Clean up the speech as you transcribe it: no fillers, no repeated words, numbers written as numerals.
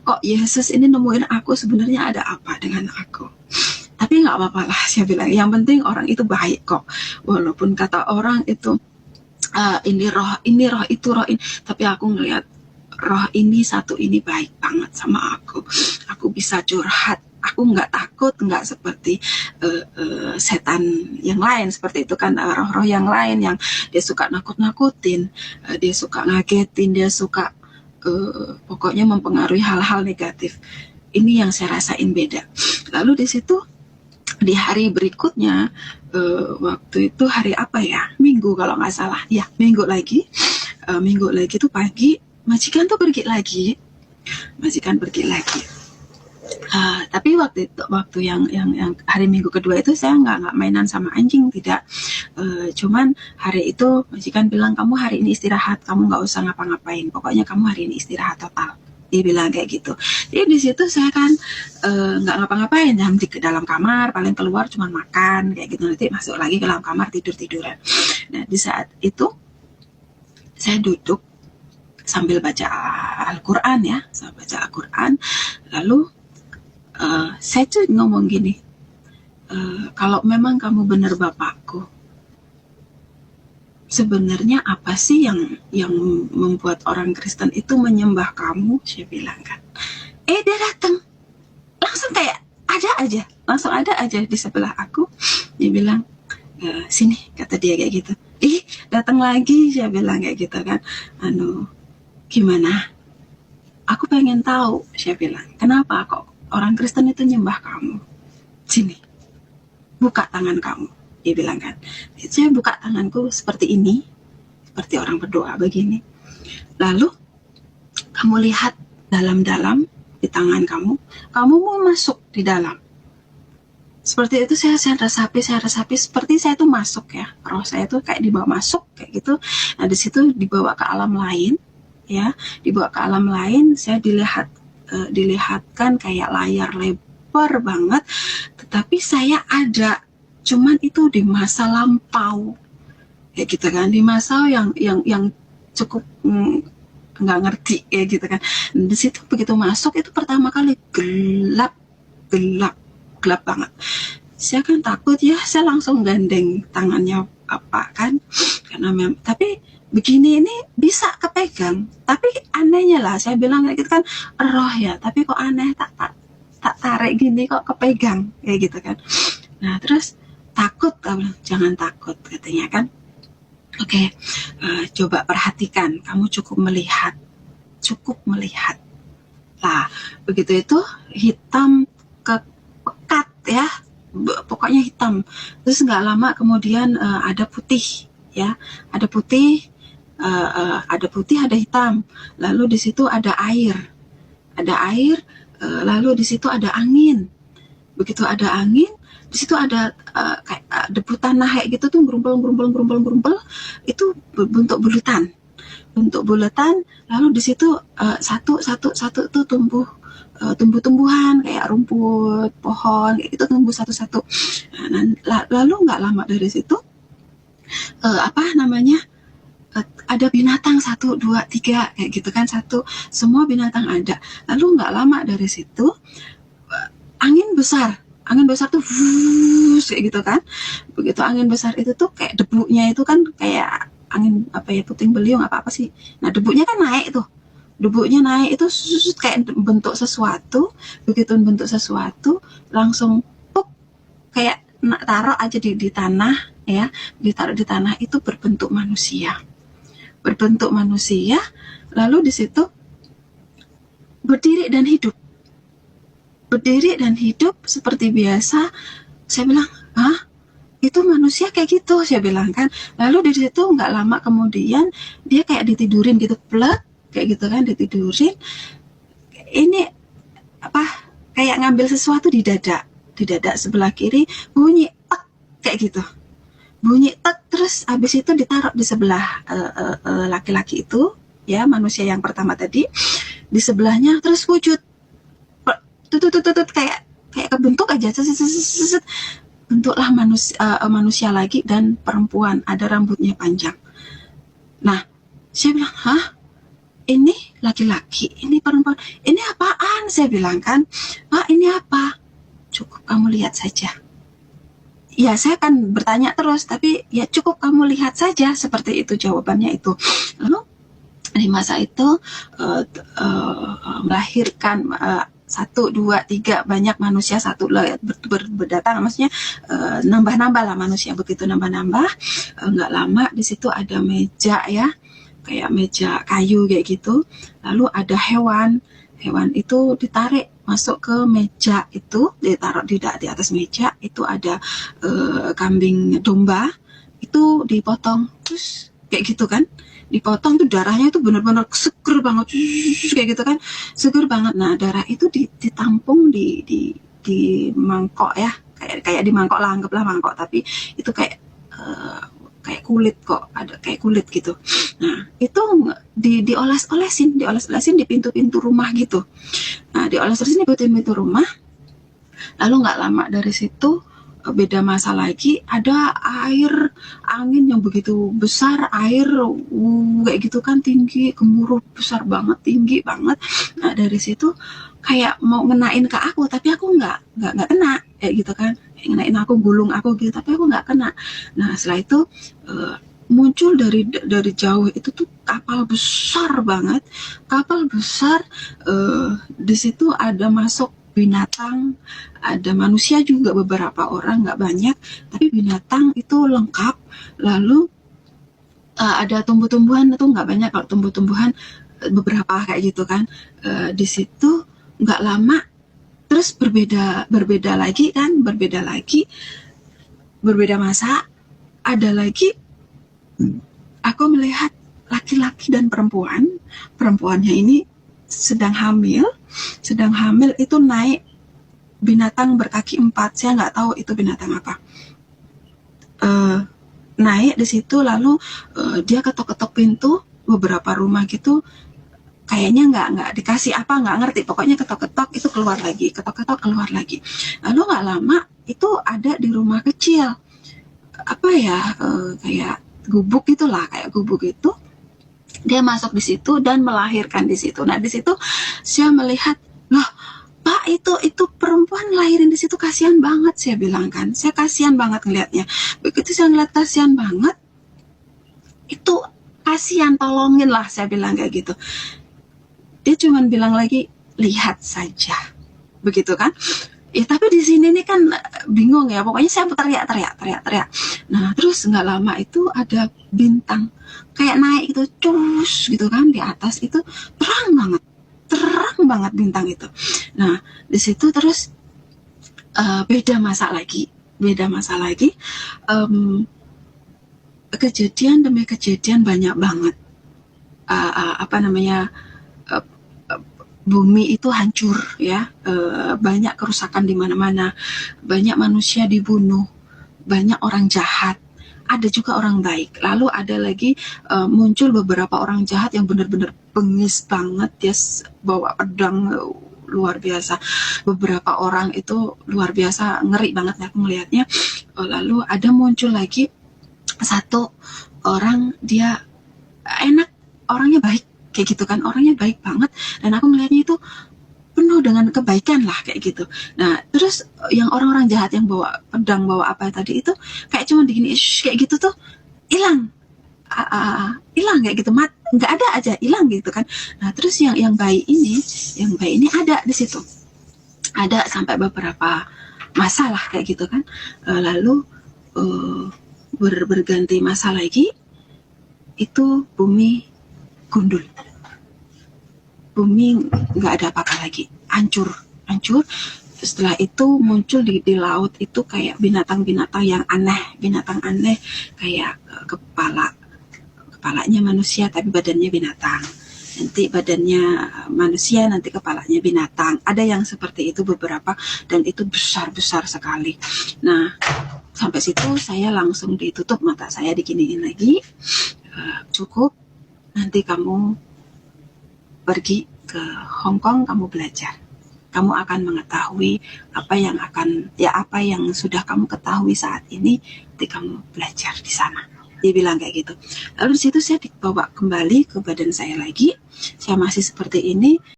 kok Yesus ini nemuin aku, sebenarnya ada apa dengan aku. Tapi nggak apa-apa lah, saya bilang, yang penting orang itu baik kok, walaupun kata orang itu ini roh itu roh ini, tapi aku ngelihat roh ini satu ini baik banget sama aku bisa curhat, aku nggak takut, nggak seperti setan yang lain seperti itu kan, roh-roh yang lain yang dia suka nakut-nakutin, dia suka ngagetin, dia suka pokoknya mempengaruhi hal-hal negatif. Ini yang saya rasain beda. Lalu di situ di hari berikutnya, waktu itu hari apa ya, Minggu kalau nggak salah ya, Minggu lagi tuh pagi, majikan tuh pergi lagi. Tapi waktu yang hari Minggu kedua itu saya nggak mainan sama anjing, tidak. Cuman hari itu majikan bilang, kamu hari ini istirahat, kamu nggak usah ngapa-ngapain, pokoknya kamu hari ini istirahat total. Dia bilang kayak gitu. Jadi di situ saya kan nggak ngapa-ngapain, di dalam kamar, paling keluar cuma makan kayak gitu, nanti masuk lagi ke dalam kamar tiduran. Nah di saat itu saya duduk sambil baca Al-Quran ya, lalu saya tuh ngomong gini, kalau memang kamu benar Bapakku, sebenarnya apa sih yang membuat orang Kristen itu menyembah kamu, saya bilang kan. Dia datang langsung, kayak langsung ada aja di sebelah aku. Dia bilang, sini, kata dia kayak gitu. Datang lagi, saya bilang kayak gitu kan. Gimana? Aku pengen tahu, saya bilang, kenapa kok orang Kristen itu nyembah kamu? Sini, buka tangan kamu, dia bilang kan. Saya buka tanganku seperti ini, seperti orang berdoa begini. Lalu kamu lihat dalam-dalam di tangan kamu mau masuk di dalam. Seperti itu saya resapi, seperti saya tuh masuk ya, roh saya tuh kayak dibawa masuk kayak gitu. Nah di situ dibawa ke alam lain ya, saya dilihatkan kayak layar lebar banget, tetapi saya ada, cuman itu di masa lampau kayak gitu kan, di masa yang cukup nggak ngerti kayak gitu kan. Di situ begitu masuk itu pertama kali gelap banget. Saya kan takut ya, saya langsung gandeng tangannya apa kan, karena tapi begini ini bisa kepegang, tapi anehnya lah, saya bilang kayak gitu kan, roh ya, tapi kok aneh, tak tarik gini kok kepegang kayak gitu kan. Nah terus takut, jangan takut katanya kan. Oke, coba perhatikan, kamu cukup melihat. Nah begitu itu hitam pekat ya, pokoknya hitam. Terus nggak lama kemudian ada putih ya, ada putih, ada hitam. Lalu di situ ada air, lalu di situ ada angin. Begitu ada angin, di situ ada kayak debu tanah kayak gitu tuh, gerumpel, itu bentuk bulatan. Lalu di situ satu tuh tumbuh-tumbuhan kayak rumput, pohon kayak gitu, tumbuh satu-satu. Lalu nggak lama dari situ ada binatang 1, 2, 3 kayak gitu kan, semua binatang ada. Lalu nggak lama dari situ angin besar tuh kayak gitu kan. Begitu angin besar itu tuh kayak debunya itu kan kayak angin apa ya, puting beliung apa sih. Nah debunya kan naik itu kayak bentuk sesuatu. Begitu bentuk sesuatu langsung kayak taruh aja di tanah ya, ditaruh di tanah itu berbentuk manusia. Lalu di situ berdiri dan hidup seperti biasa. Saya bilang, itu manusia kayak gitu, saya bilang kan. Lalu di situ nggak lama kemudian dia kayak ditidurin gitu, kayak gitu kan, ditidurin. Ini kayak ngambil sesuatu di dada sebelah kiri, bunyi tek kayak gitu, terus habis itu ditaruh di sebelah laki-laki itu ya, manusia yang pertama tadi, di sebelahnya. Terus wujud tutut kayak kebentuk aja, bentuklah manusia lagi dan perempuan, ada rambutnya panjang. Nah saya bilang, ini laki-laki, ini perempuan, ini apaan? Saya bilang kan, Pak ini apa? Cukup kamu lihat saja. Ya saya akan bertanya terus, tapi ya cukup kamu lihat saja, seperti itu jawabannya itu. Lalu di masa itu melahirkan 1, 2, 3 banyak manusia satu berdatang, maksudnya nambah-nambah lah manusia, begitu nambah-nambah nggak lama di situ ada meja ya, kayak meja kayu kayak gitu, lalu ada hewan itu ditarik masuk ke meja itu, ditaruh di atas meja itu ada kambing domba itu dipotong terus kayak gitu kan, dipotong tuh darahnya itu benar-benar seger banget kayak gitu kan, seger banget. Nah darah itu ditampung di mangkok ya, kayak di mangkok lah, anggaplah mangkok, tapi itu kayak kayak kulit kok, ada kayak kulit gitu. Nah itu dioles-olesin di pintu-pintu rumah gitu. Nah dioles-olesin di pintu-pintu rumah. Lalu nggak lama dari situ beda masa lagi, ada air angin yang begitu besar, air kayak gitu kan, tinggi, gemuruh besar banget, tinggi banget. Nah dari situ kayak mau ngenain ke aku, tapi aku nggak kena kayak gitu kan, ngenain aku, gulung aku gitu, tapi aku nggak kena. Nah setelah itu muncul dari jauh itu tuh kapal besar banget, kapal besar. Di situ ada masuk binatang, ada manusia juga beberapa orang, nggak banyak, tapi binatang itu lengkap. Lalu ada tumbuh-tumbuhan itu nggak banyak, kalau tumbuh-tumbuhan beberapa kayak gitu kan. Di situ nggak lama terus berbeda lagi kan, berbeda masa, ada lagi aku melihat laki-laki dan perempuannya ini sedang hamil itu naik binatang berkaki 4, saya nggak tahu itu binatang apa. Naik di situ, lalu dia ketok-ketok pintu beberapa rumah gitu, kayaknya nggak dikasih apa, nggak ngerti, pokoknya ketok-ketok itu keluar lagi, ketok-ketok keluar lagi. Lalu nggak lama itu ada di rumah kecil, apa ya, kayak gubuk itulah, kayak gubuk itu. Dia masuk di situ dan melahirkan di situ. Nah di situ saya melihat, loh Pak itu perempuan lahirin di situ, kasihan banget, saya bilang kan, saya kasihan banget ngelihatnya. Begitu saya ngeliat kasihan banget, itu kasihan, tolongin lah, saya bilang kayak gitu. Dia cuma bilang lagi, lihat saja, begitu kan. Ya tapi di sini nih kan bingung ya, pokoknya saya teriak. Nah terus nggak lama itu ada bintang kayak naik itu, cus gitu kan, di atas itu terang banget bintang itu. Nah di situ terus beda masa lagi, kejadian demi kejadian banyak banget. Apa namanya, bumi itu hancur ya, banyak kerusakan di mana-mana, banyak manusia dibunuh, banyak orang jahat, ada juga orang baik. Lalu ada lagi muncul beberapa orang jahat yang benar-benar bengis banget, dia bawa pedang luar biasa. Beberapa orang itu luar biasa, ngeri banget aku melihatnya. Lalu ada muncul lagi satu orang, dia enak, orangnya baik kayak gitu kan, orangnya baik banget, dan aku melihatnya itu penuh dengan kebaikan lah kayak gitu. Nah terus yang orang-orang jahat yang bawa pedang, bawa apa tadi itu, kayak cuma digini kayak gitu tuh hilang, kayak gitu, nggak ada aja, hilang gitu kan. Nah terus yang baik ini ada di situ, ada sampai beberapa masalah kayak gitu kan. Lalu berganti masa lagi, itu bumi gundul, bumi nggak ada apa-apa lagi, hancur. Setelah itu muncul di laut itu kayak binatang-binatang yang aneh, kayak kepalanya manusia tapi badannya binatang, nanti badannya manusia, nanti kepalanya binatang, ada yang seperti itu beberapa, dan itu besar sekali. Nah sampai situ saya langsung ditutup mata saya, diginiin lagi, cukup, nanti kamu pergi ke Hong Kong, kamu belajar, kamu akan mengetahui apa yang sudah kamu ketahui saat ini, nanti kamu belajar di sana dia bilang kayak gitu. Lalu di situ saya dibawa kembali ke badan saya lagi, saya masih seperti ini.